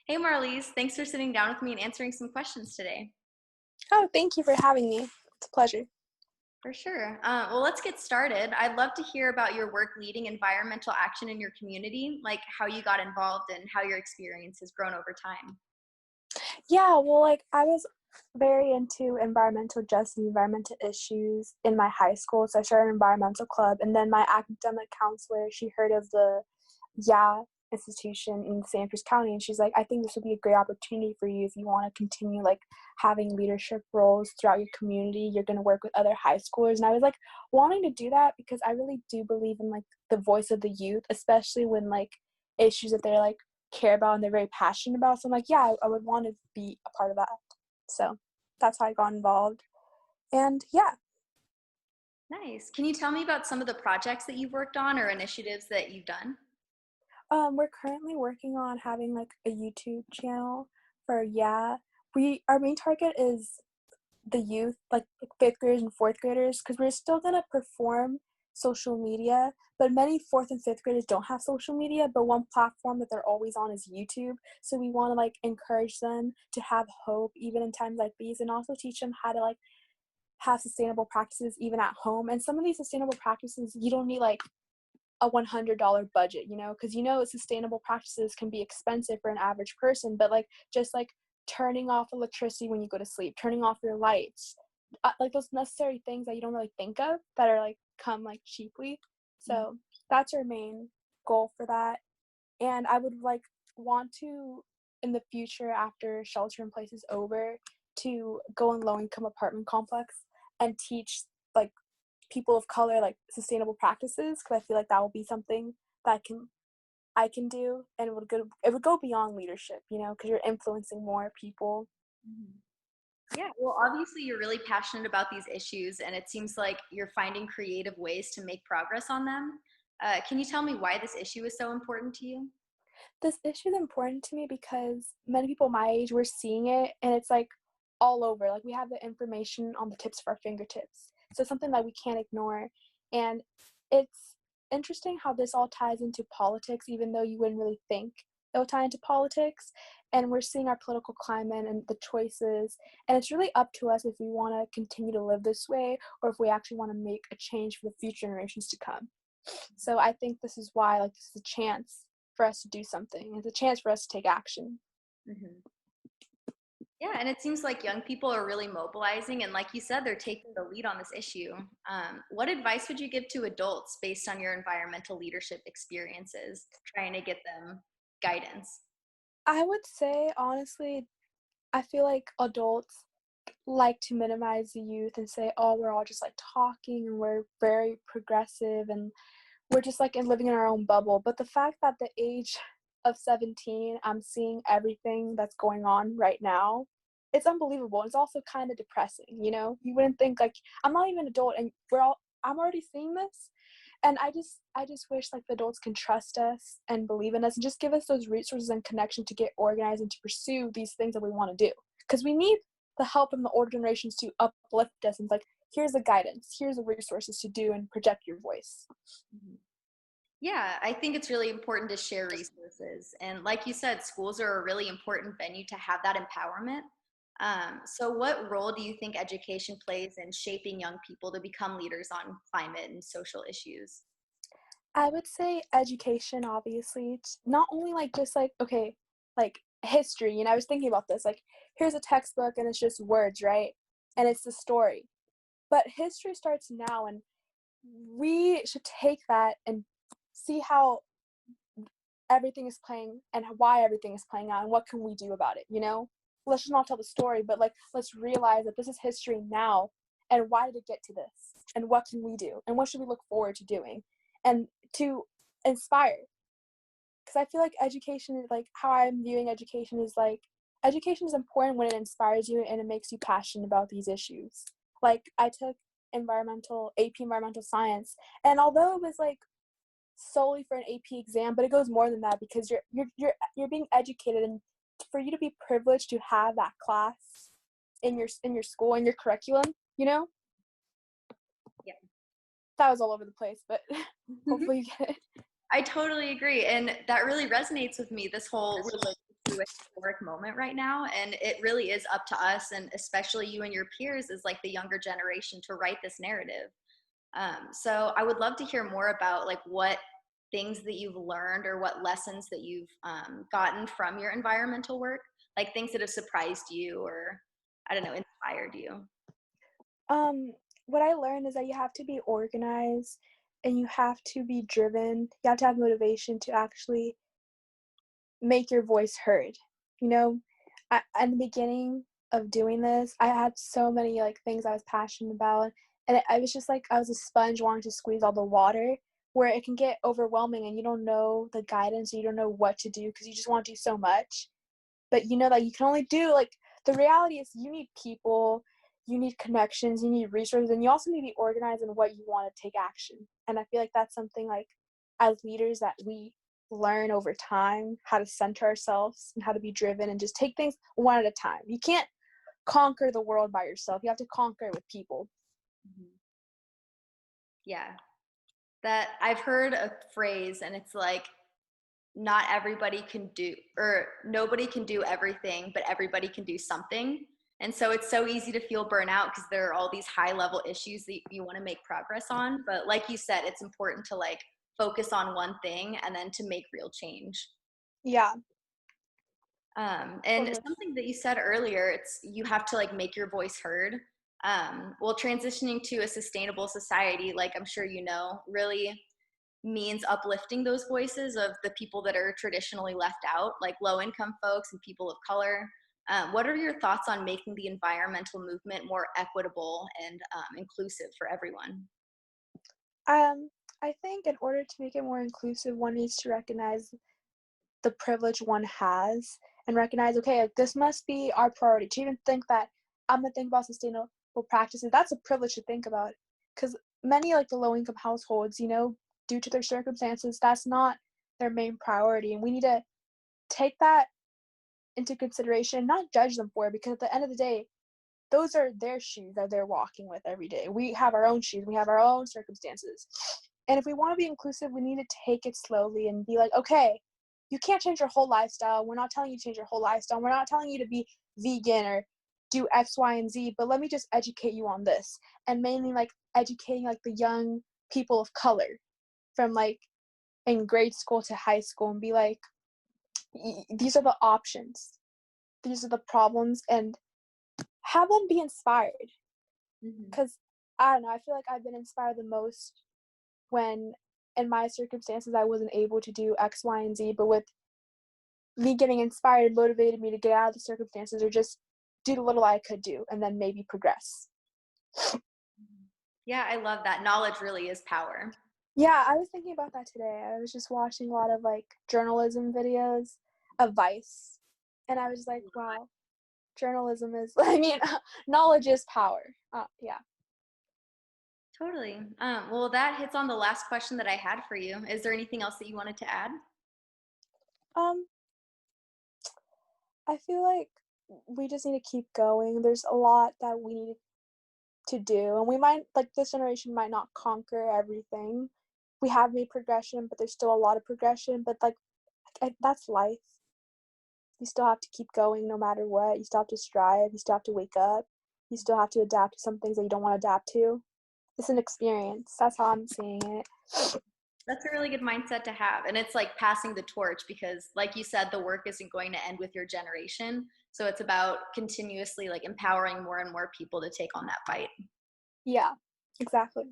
Hey Marlize, thanks for sitting down with me and answering some questions today. Oh, thank you for having me. It's a pleasure. For sure. Well, let's get started. I'd love to hear about your work leading environmental action in your community, like how you got involved and how your experience has grown over time. Yeah, well, I was very into environmental justice and environmental issues in my high school. So I started an environmental club, and then my academic counselor, she heard of the Yeah institution in Santa Cruz County, and she's like, I think this would be a great opportunity for you if you want to continue having leadership roles throughout your community. You're going to work with other high schoolers, and I was wanting to do that because I really do believe in the voice of the youth, especially when issues that they're care about and they're very passionate about. So I'm like, yeah, I would want to be a part of that. So that's how I got involved. And yeah, Nice. Can you tell me about some of the projects that you've worked on or initiatives that you've done? we're currently working on having a YouTube channel for our main target is the youth, fifth graders and fourth graders, because we're still gonna perform social media, but many fourth and fifth graders don't have social media, but one platform that they're always on is YouTube. So we want to encourage them to have hope even in times like these, and also teach them how to have sustainable practices even at home. And some of these sustainable practices, you don't need a $100 budget, because sustainable practices can be expensive for an average person, but just turning off electricity when you go to sleep, turning off your lights, those necessary things that you don't really think of that are come cheaply. So that's our main goal for that. And I would want to, in the future, after shelter in place is over, to go in low income apartment complex and teach people of color sustainable practices, because I feel that will be something that I can do, and it would go beyond leadership, because you're influencing more people. Mhm. Yeah, well, obviously you're really passionate about these issues, and it seems like you're finding creative ways to make progress on them. Can you tell me why this issue is so important to you? This issue is important to me because many people my age, we're seeing it, and it's all over. We have the information on the tips of our fingertips, so it's something that we can't ignore. And it's interesting how this all ties into politics, even though you wouldn't really think it will tie into politics. And we're seeing our political climate and the choices, and it's really up to us if we want to continue to live this way or if we actually want to make a change for the future generations to come. So I think this is why this is a chance for us to do something. It's a chance for us to take action. Mhm. Yeah, and it seems like young people are really mobilizing, and like you said, they're taking the lead on this issue. What advice would you give to adults based on your environmental leadership experiences, trying to get them guidance? I would say honestly, I feel like adults like to minimize the youth and say, oh, we're all just talking and we're very progressive and we're just living in our own bubble. But the fact that the age of 17, I'm seeing everything that's going on right now, it's unbelievable. It's also kind of depressing, You wouldn't think I'm not even an adult and I'm already seeing this. And I just wish the adults can trust us and believe in us and just give us those resources and connection to get organized and to pursue these things that we want to do. Because we need the help from the older generations to uplift us and here's the guidance, here's the resources to do and project your voice. Mhm. Yeah, I think it's really important to share resources. And like you said, schools are a really important venue to have that empowerment. So, what role do you think education plays in shaping young people to become leaders on climate and social issues? I would say education, obviously. It's not only just okay, history. I was thinking about this. Here's a textbook and it's just words, right? And it's the story. But history starts now, and we should take that and see how everything is playing and why everything is playing out and what can we do about it. Let's just not tell the story, but let's realize that this is history now, and why did it get to this, and what can we do, and what should we look forward to doing, and to inspire. Because I feel education is how I'm viewing education is education is important when it inspires you and it makes you passionate about these issues. I took environmental AP environmental science, and although it was solely for an AP exam, but it goes more than that because you're being educated, and for you to be privileged to have that class in your school, in your curriculum, Yeah. that was all over the place, but hopefully you get it. I totally agree. And that really resonates with me, this whole relationship with historic moment right now, and it really is up to us, and especially you and your peers as like the younger generation, to write this narrative. So I would love to hear more about like what things that you've learned or what lessons that you've gotten from your environmental work, like things that have surprised you or I don't know, inspired you. Um, what I learned is that you have to be organized and you have to be driven. You have to have motivation to actually make your voice heard. You know, at the beginning of doing this, I had so many like things I was passionate about, and I was just like I was a sponge wanting to squeeze all the water. Where it can get overwhelming, and you don't know the guidance, and you don't know what to do because you just want to do so much. But you know that you can only do like the reality is you need people, you need connections, you need resources, and you also need to be organized in what you want to take action. And I feel like that's something like as leaders that we learn over time how to center ourselves and how to be driven and just take things one at a time. You can't conquer the world by yourself. You have to conquer it with people. Mhm. Yeah, that I've heard a phrase, and it's like not everybody can do, or nobody can do everything, but everybody can do something. And so it's so easy to feel burnout because there are all these high level issues that you want to make progress on. But like you said, it's important to like focus on one thing and then to make real change. Yeah, And totally. something that you said earlier, it's you have to like make your voice heard. Well, transitioning to a sustainable society, like I'm sure you know, really means uplifting those voices of the people that are traditionally left out, like low income folks and people of color. What are your thoughts on making the environmental movement more equitable and inclusive for everyone? Um, I think in order to make it more inclusive, one needs to recognize the privilege one has and recognize, okay, like, this must be our priority. To even think that I'm gonna think about sustainable practices, that's a privilege to think about. Because many like the low income households, you know, due to their circumstances, that's not their main priority. And we need to take that into consideration and not judge them for it because at the end of the day, those are their shoes that they're walking with every day. We have our own shoes, we have our own circumstances. And if we want to be inclusive, we need to take it slowly and be like, okay, you can't change your whole lifestyle. We're not telling you to change your whole lifestyle. We're not telling you to be vegan or do X, Y, and Z, but let me just educate you on this. And mainly like educating like the young people of color from like in grade school to high school and be like, these are the options. These are the problems and have them be inspired. Hmm. Because I don't know, I feel like I've been inspired the most when in my circumstances I wasn't able to do X, Y, and Z, but with me getting inspired motivated me to get out of the circumstances or just do the little I could do and then maybe progress. Yeah, I love that. Knowledge really is power. Yeah, I was thinking about that today. I was just watching a lot of like journalism videos of Vice, and I was just like, wow, journalism is, I mean, knowledge is power. Yeah. Totally. Well, that hits on the last question that I had for you. Is there anything else that you wanted to add? Um, I feel like we just need to keep going. There's a lot that we need to do, and we might, like, this generation might not conquer everything. We have made progression, but there's still a lot of progression, but like that's life. You still have to keep going no matter what. You still have to strive. You still have to wake up. You still have to adapt to some things that you don't want to adapt to. It's an experience. That's how I'm seeing it. That's a really good mindset to have. And it's like passing the torch because, like you said, the work isn't going to end with your generation. So it's about continuously like empowering more and more people to take on that fight. Yeah, exactly.